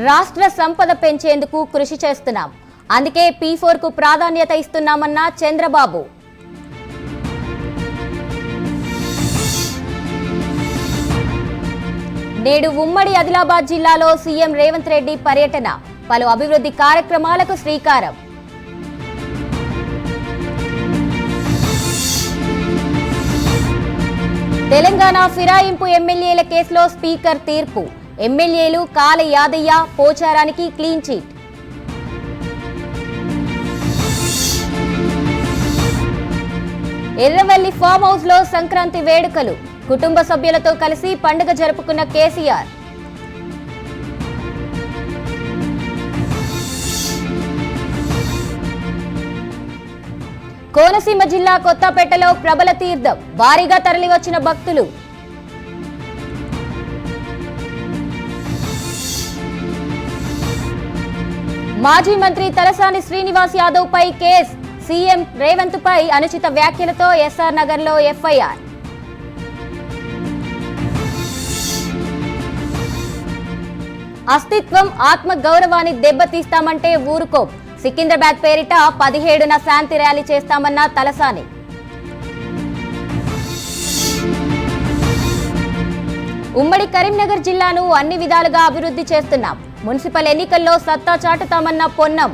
రాష్ట్ర సంపద పెంచేందుకు కృషి చేస్తున్నాం. అందుకే P4 కు ప్రాధాన్యత ఇస్తున్నామన్న చంద్రబాబు. నేడు ఉమ్మడి ఆదిలాబాద్ జిల్లాలో సీఎం రేవంత్ రెడ్డి పర్యటన, పలు అభివృద్ధి కార్యక్రమాలకు శ్రీకారం. తెలంగాణ ఫిరాయింపు ఎమ్మెల్యేల కేసులో స్పీకర్ తీర్పు, ఎమ్మెల్యేలు కాల యాదయ్య, పోచారానికి clean chit. Erravalli farm house లో సంక్రాంతి వేడుకలు, కుటుంబ సభ్యులతో కలిసి పండుగ జరుపుకున్న కేసీఆర్. కోనసీమ జిల్లా కొత్తపేటలో ప్రబల తీర్థం, భారీగా తరలివచ్చిన భక్తులు. మాజీ మంత్రి తలసాని శ్రీనివాస్ యాదవ్ పై కేసు, సీఎం రేవంత్ పై అనుచిత వ్యాఖ్యలతో ఎస్ఆర్ నగర్ లో ఎఫ్ఐఆర్. అస్తిత్వం, ఆత్మ గౌరవాన్ని దెబ్బతీస్తామంటే ఊరుకో, సికింద్రాబాద్ పేరిట 17న శాంతి ర్యాలీ చేస్తామన్న తలసాని. ఉమ్మడి కరీంనగర్ జిల్లాను అన్ని విధాలుగా అభివృద్ధి చేస్తున్నాం, మున్సిపల్ ఎన్నికల్లో సత్తా చాటుతామన్న పొన్నం.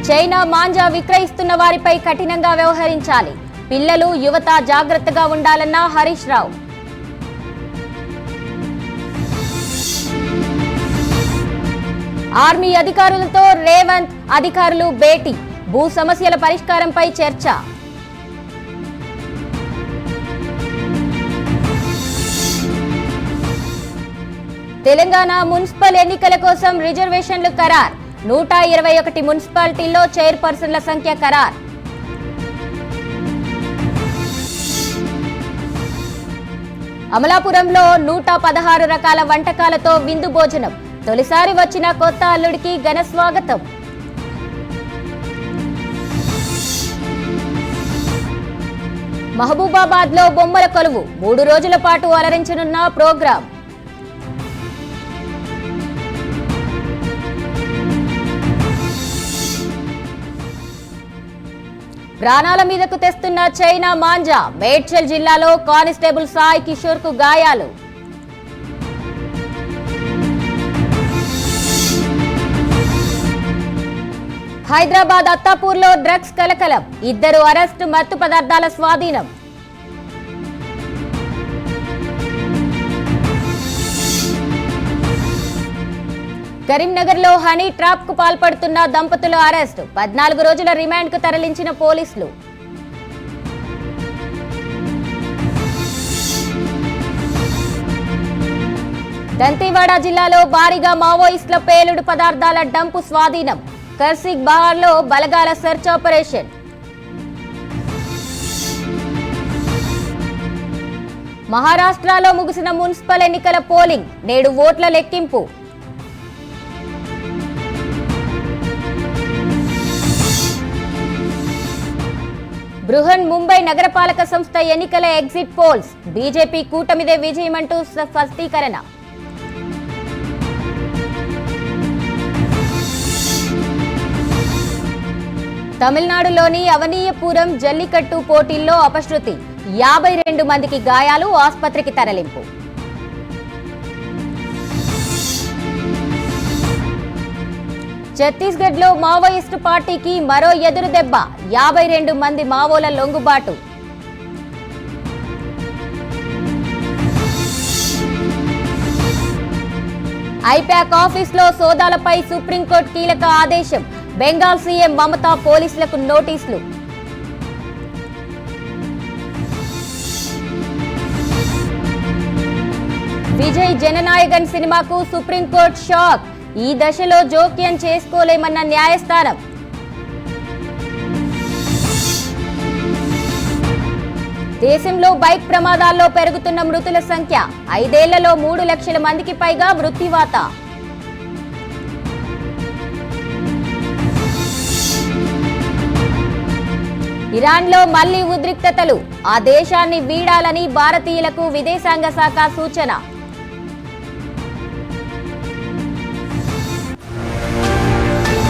చైనా మాంజా విక్రయిస్తున్న వారిపై కఠినంగా వ్యవహరించాలి, పిల్లలు యువత జాగ్రత్తగా ఉండాలన్న హరీష్ రావు. ఆర్మీ అధికారులతో రేవంత్ అధికారులు భేటీ, భూ సమస్యల పరిష్కారంపై చర్చ. తెలంగాణ మున్సిపల్ ఎన్నికల కోసం రిజర్వేషన్లు ఖరారు, 121 మున్సిపాలిటీల్లో చైర్పర్సన్ల సంఖ్య ఖరారు. అమలాపురంలో 116 రకాల వంటకాలతో విందు భోజనం, తొలిసారి వచ్చిన కొత్త అల్లుడికి ఘన స్వాగతం. మహబూబాబాద్ లో బొమ్మల కొలువు, 3 రోజుల పాటు అలరించనున్న ప్రోగ్రాం. ప్రాణాల మీదకు తెస్తున్న చైనా మాంజా, మేడ్చల్ జిల్లాలో కానిస్టేబుల్ సాయి కిషోర్ కు గాయాలు. హైదరాబాద్ అత్తాపూర్ లో డ్రగ్స్ కలకలం, 2 అరెస్టు, మత్తు పదార్థాల స్వాధీనం. కరీంనగర్ లో హనీ ట్రాప్ కు పాల్పడుతున్న దంపతుల అరెస్టు, 14 రోజుల రిమాండ్ కు తరలించిన పోలీసులు. దంతేవాడ జిల్లాలో భారీగా మావోయిస్టుల పేలుడు పదార్థాల డంపు స్వాధీనం, కర్సిక్ బహార్ లో బలగాల సెర్చ్ ఆపరేషన్. మహారాష్ట్రలో ముగిసిన మున్సిపల్ ఎన్నికల పోలింగ్, నేడు ఓట్ల లెక్కింపు. బృహన్ ముంబై నగరపాలక సంస్థ ఎన్నికల ఎగ్జిట్ పోల్స్, బీజేపీ కూటమిదే విజయమంటూ స్పష్టీకరణ. తమిళనాడులోని అవనీయపురం జల్లికట్టు పోటీల్లో అపశృతి, 52 మందికి గాయాలు, ఆసుపత్రికి తరలింపు. ఛత్తీస్గఢ్ లో మావోయిస్టు పార్టీకి మరో ఎదురు దెబ్బ, 52 మంది మావోల లొంగుబాటు. ఐపాక్ ఆఫీస్ లో సోదాలపై సుప్రీంకోర్టు కీలక ఆదేశం, బెంగాల్ సీఎం మమతా పోలీసులకు నోటీసులు. విజయ్ జననాయకన్ సినిమాకు సుప్రీంకోర్టు షాక్, ఈ దశలో జోక్యం చేసుకోలేమన్న న్యాయస్థానం. దేశంలో బైక్ ప్రమాదాల్లో పెరుగుతున్న మృతుల సంఖ్య, 5 ఏళ్లలో 3 లక్షల మందికి పైగా మృత్యువాత. ఇరాన్లో మళ్లీ ఉద్రిక్తతలు, ఆ దేశాన్ని వీడాలని భారతీయులకు విదేశాంగ శాఖ సూచన.